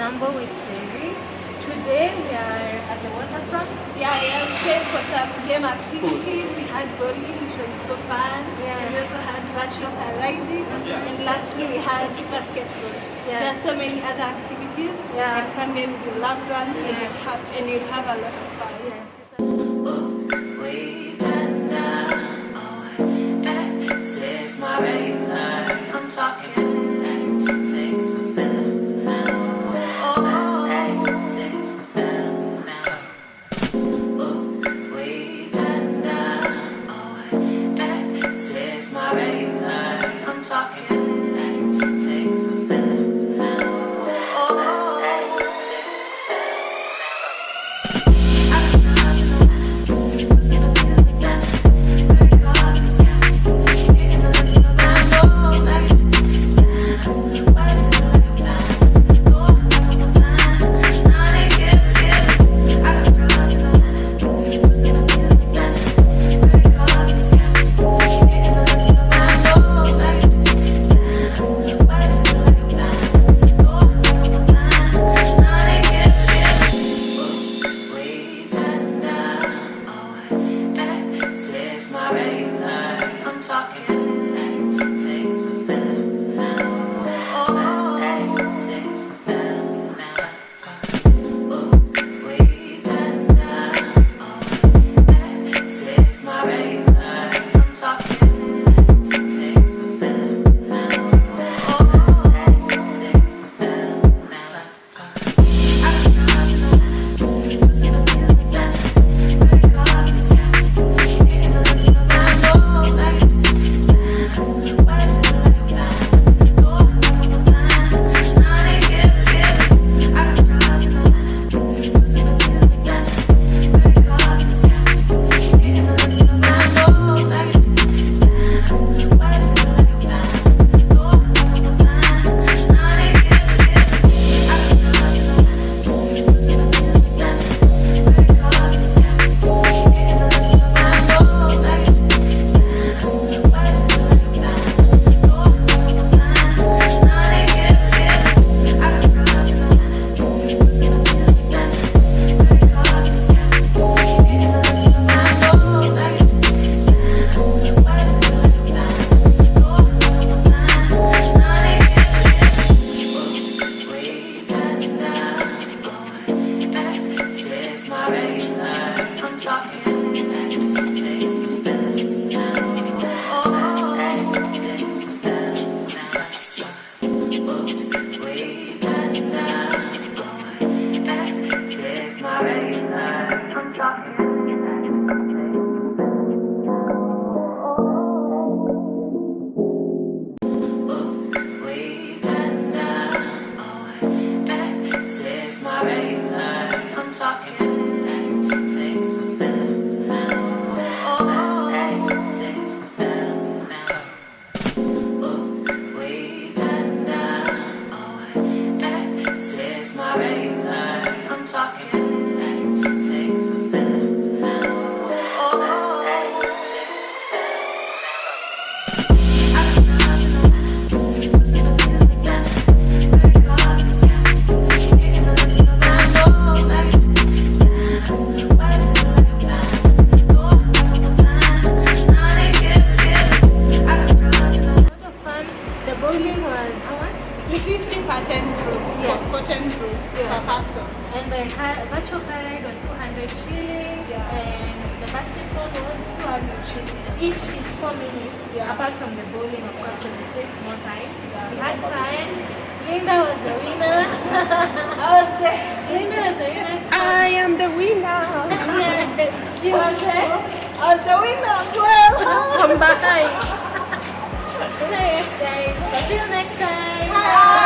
Mambo with Siri. Today we are at the waterfront. Yeah, we came for some game activities. We had bowling, which was so fun. Yeah. We also had virtual car riding. And lastly, we had basketball. Yeah. There are so many other activities. Yeah. You can come here with your loved ones Yeah. and you'll have a lot of fun. Yes. It's my regular. I'm talking things for better. Things for better. We been down. It's my regular. I'm talking things for better. And the virtual car ride was 200 shillings, and the basketball was 200 shillings. Each is 4 minutes, apart from the bowling, of course, because it takes more time. We had fun. Linda was the winner. I was there. Linda was the winner. I am the winner. Yes, she was there. I was the winner as well. From behind. So yes, guys. Until next time. Bye.